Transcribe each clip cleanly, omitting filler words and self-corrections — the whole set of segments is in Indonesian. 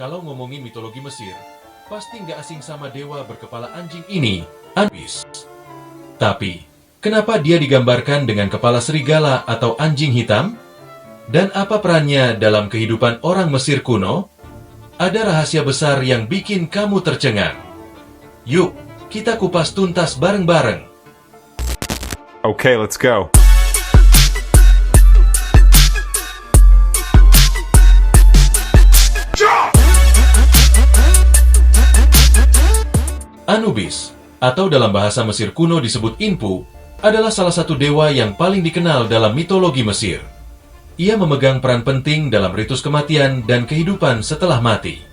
Kalau ngomongin mitologi Mesir, pasti nggak asing sama dewa berkepala anjing ini, Anubis. Tapi, kenapa dia digambarkan dengan kepala serigala atau anjing hitam? Dan apa perannya dalam kehidupan orang Mesir kuno? Ada rahasia besar yang bikin kamu tercengang. Yuk, kita kupas tuntas bareng-bareng. Okay, let's go. Anubis, atau dalam bahasa Mesir kuno disebut Inpu, adalah salah satu dewa yang paling dikenal dalam mitologi Mesir. Ia memegang peran penting dalam ritus kematian dan kehidupan setelah mati.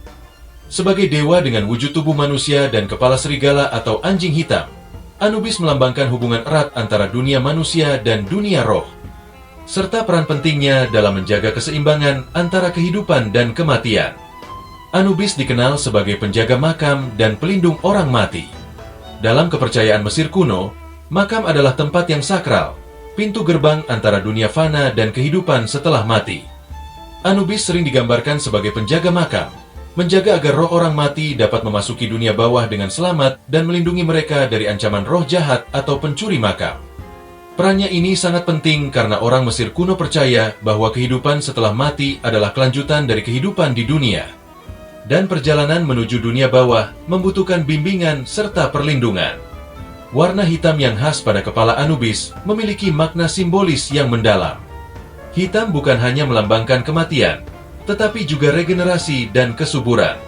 Sebagai dewa dengan wujud tubuh manusia dan kepala serigala atau anjing hitam, Anubis melambangkan hubungan erat antara dunia manusia dan dunia roh, serta peran pentingnya dalam menjaga keseimbangan antara kehidupan dan kematian. Anubis dikenal sebagai penjaga makam dan pelindung orang mati. Dalam kepercayaan Mesir kuno, makam adalah tempat yang sakral, pintu gerbang antara dunia fana dan kehidupan setelah mati. Anubis sering digambarkan sebagai penjaga makam, menjaga agar roh orang mati dapat memasuki dunia bawah dengan selamat dan melindungi mereka dari ancaman roh jahat atau pencuri makam. Perannya ini sangat penting karena orang Mesir kuno percaya bahwa kehidupan setelah mati adalah kelanjutan dari kehidupan di dunia. Dan perjalanan menuju dunia bawah membutuhkan bimbingan serta perlindungan. Warna hitam yang khas pada kepala Anubis memiliki makna simbolis yang mendalam. Hitam bukan hanya melambangkan kematian, tetapi juga regenerasi dan kesuburan.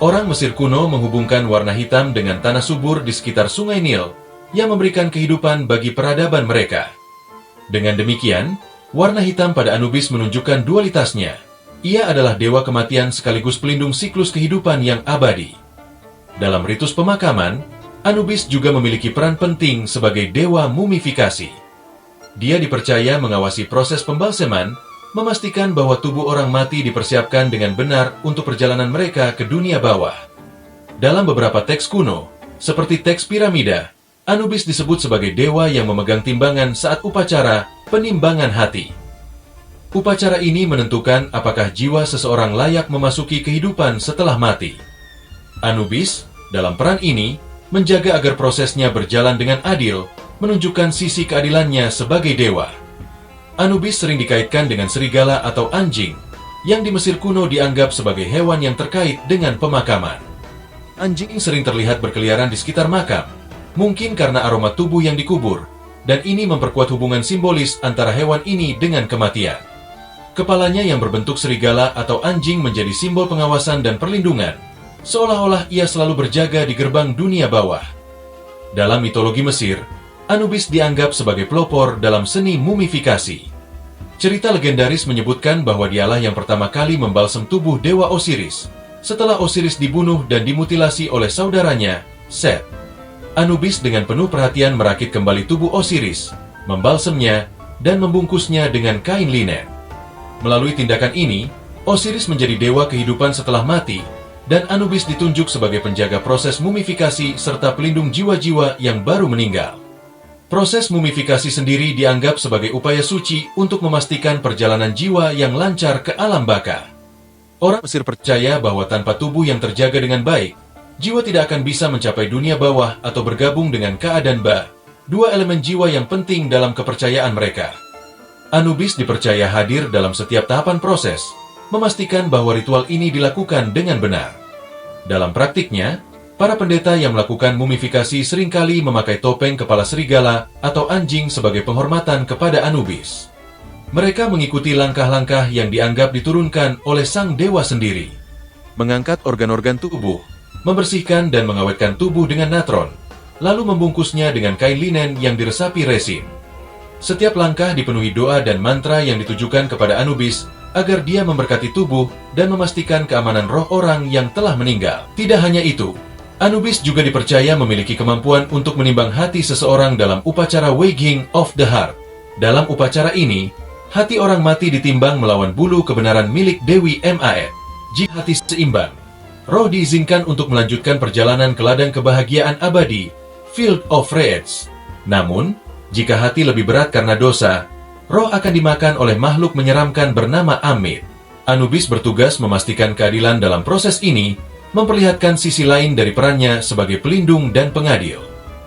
Orang Mesir kuno menghubungkan warna hitam dengan tanah subur di sekitar Sungai Nil yang memberikan kehidupan bagi peradaban mereka. Dengan demikian, warna hitam pada Anubis menunjukkan dualitasnya. Ia adalah dewa kematian sekaligus pelindung siklus kehidupan yang abadi. Dalam ritus pemakaman, Anubis juga memiliki peran penting sebagai dewa mumifikasi. Dia dipercaya mengawasi proses pembalseman, memastikan bahwa tubuh orang mati dipersiapkan dengan benar untuk perjalanan mereka ke dunia bawah. Dalam beberapa teks kuno, seperti teks piramida, Anubis disebut sebagai dewa yang memegang timbangan saat upacara penimbangan hati. Upacara ini menentukan apakah jiwa seseorang layak memasuki kehidupan setelah mati. Anubis, dalam peran ini, menjaga agar prosesnya berjalan dengan adil, menunjukkan sisi keadilannya sebagai dewa. Anubis sering dikaitkan dengan serigala atau anjing, yang di Mesir kuno dianggap sebagai hewan yang terkait dengan pemakaman. Anjing sering terlihat berkeliaran di sekitar makam, mungkin karena aroma tubuh yang dikubur, dan ini memperkuat hubungan simbolis antara hewan ini dengan kematian. Kepalanya yang berbentuk serigala atau anjing menjadi simbol pengawasan dan perlindungan, seolah-olah ia selalu berjaga di gerbang dunia bawah. Dalam mitologi Mesir, Anubis dianggap sebagai pelopor dalam seni mumifikasi. Cerita legendaris menyebutkan bahwa dialah yang pertama kali membalsem tubuh Dewa Osiris, setelah Osiris dibunuh dan dimutilasi oleh saudaranya, Set. Anubis dengan penuh perhatian merakit kembali tubuh Osiris, membalsemnya, dan membungkusnya dengan kain linen. Melalui tindakan ini, Osiris menjadi dewa kehidupan setelah mati, dan Anubis ditunjuk sebagai penjaga proses mumifikasi serta pelindung jiwa-jiwa yang baru meninggal. Proses mumifikasi sendiri dianggap sebagai upaya suci untuk memastikan perjalanan jiwa yang lancar ke alam baka. Orang Mesir percaya bahwa tanpa tubuh yang terjaga dengan baik, jiwa tidak akan bisa mencapai dunia bawah atau bergabung dengan keadaan ba, dua elemen jiwa yang penting dalam kepercayaan mereka. Anubis dipercaya hadir dalam setiap tahapan proses, memastikan bahwa ritual ini dilakukan dengan benar. Dalam praktiknya, para pendeta yang melakukan mumifikasi seringkali memakai topeng kepala serigala atau anjing sebagai penghormatan kepada Anubis. Mereka mengikuti langkah-langkah yang dianggap diturunkan oleh sang dewa sendiri. Mengangkat organ-organ tubuh, membersihkan dan mengawetkan tubuh dengan natron, lalu membungkusnya dengan kain linen yang diresapi resin. Setiap langkah dipenuhi doa dan mantra yang ditujukan kepada Anubis agar dia memberkati tubuh dan memastikan keamanan roh orang yang telah meninggal. Tidak hanya itu, Anubis juga dipercaya memiliki kemampuan untuk menimbang hati seseorang dalam upacara Weighing of the Heart. Dalam upacara ini, hati orang mati ditimbang melawan bulu kebenaran milik Dewi Maet. Jika hati seimbang, roh diizinkan untuk melanjutkan perjalanan ke ladang kebahagiaan abadi, Field of Reeds. Namun, jika hati lebih berat karena dosa, roh akan dimakan oleh makhluk menyeramkan bernama Amit. Anubis bertugas memastikan keadilan dalam proses ini, memperlihatkan sisi lain dari perannya sebagai pelindung dan pengadil.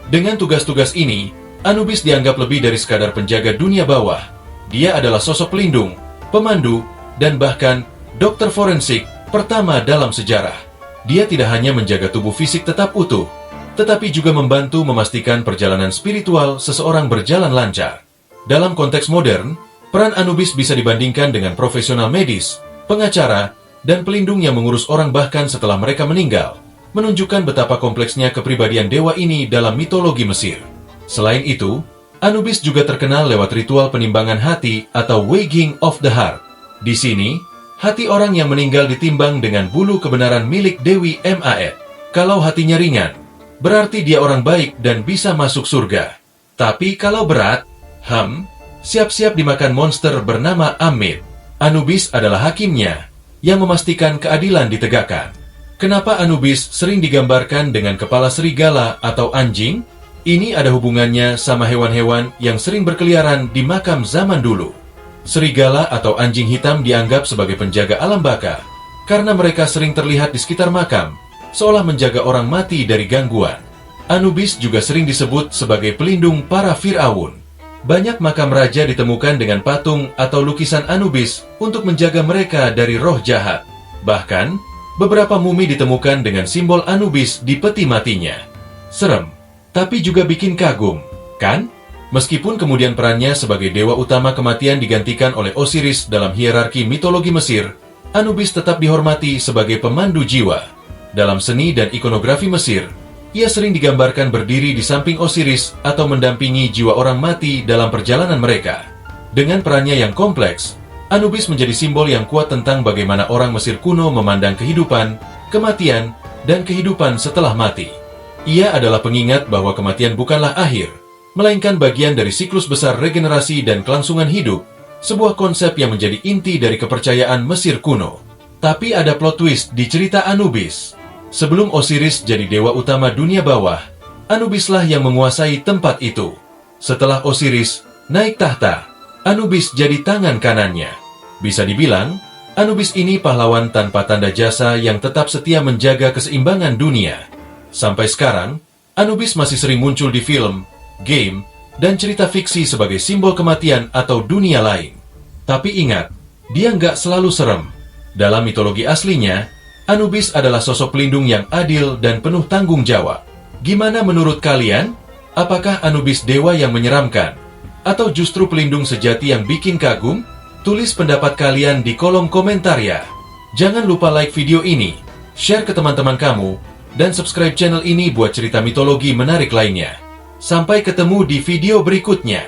Dengan tugas-tugas ini, Anubis dianggap lebih dari sekadar penjaga dunia bawah. Dia adalah sosok pelindung, pemandu, dan bahkan dokter forensik pertama dalam sejarah. Dia tidak hanya menjaga tubuh fisik tetap utuh, tetapi juga membantu memastikan perjalanan spiritual seseorang berjalan lancar. Dalam konteks modern, peran Anubis bisa dibandingkan dengan profesional medis, pengacara, dan pelindung yang mengurus orang bahkan setelah mereka meninggal, menunjukkan betapa kompleksnya kepribadian dewa ini dalam mitologi Mesir. Selain itu, Anubis juga terkenal lewat ritual penimbangan hati atau weighing of the heart. Di sini, hati orang yang meninggal ditimbang dengan bulu kebenaran milik Dewi Ma'et. Kalau hatinya ringan, berarti dia orang baik dan bisa masuk surga. Tapi kalau berat, siap-siap dimakan monster bernama Amit. Anubis adalah hakimnya, yang memastikan keadilan ditegakkan. Kenapa Anubis sering digambarkan dengan kepala serigala atau anjing? Ini ada hubungannya sama hewan-hewan yang sering berkeliaran di makam zaman dulu. Serigala atau anjing hitam dianggap sebagai penjaga alam baka, karena mereka sering terlihat di sekitar makam, seolah menjaga orang mati dari gangguan. Anubis juga sering disebut sebagai pelindung para Fir'aun. Banyak makam raja ditemukan dengan patung atau lukisan Anubis untuk menjaga mereka dari roh jahat. Bahkan, beberapa mumi ditemukan dengan simbol Anubis di peti matinya. Serem, tapi juga bikin kagum, kan? Meskipun kemudian perannya sebagai dewa utama kematian digantikan oleh Osiris dalam hierarki mitologi Mesir, Anubis tetap dihormati sebagai pemandu jiwa. Dalam seni dan ikonografi Mesir, ia sering digambarkan berdiri di samping Osiris atau mendampingi jiwa orang mati dalam perjalanan mereka. Dengan perannya yang kompleks, Anubis menjadi simbol yang kuat tentang bagaimana orang Mesir kuno memandang kehidupan, kematian, dan kehidupan setelah mati. Ia adalah pengingat bahwa kematian bukanlah akhir, melainkan bagian dari siklus besar regenerasi dan kelangsungan hidup, sebuah konsep yang menjadi inti dari kepercayaan Mesir kuno. Tapi ada plot twist di cerita Anubis. Sebelum Osiris jadi dewa utama dunia bawah, Anubislah yang menguasai tempat itu. Setelah Osiris naik tahta, Anubis jadi tangan kanannya. Bisa dibilang, Anubis ini pahlawan tanpa tanda jasa yang tetap setia menjaga keseimbangan dunia. Sampai sekarang, Anubis masih sering muncul di film, game, dan cerita fiksi sebagai simbol kematian atau dunia lain. Tapi ingat, dia nggak selalu serem. Dalam mitologi aslinya, Anubis adalah sosok pelindung yang adil dan penuh tanggung jawab. Gimana menurut kalian? Apakah Anubis dewa yang menyeramkan? Atau justru pelindung sejati yang bikin kagum? Tulis pendapat kalian di kolom komentar ya. Jangan lupa like video ini, share ke teman-teman kamu, dan subscribe channel ini buat cerita mitologi menarik lainnya. Sampai ketemu di video berikutnya.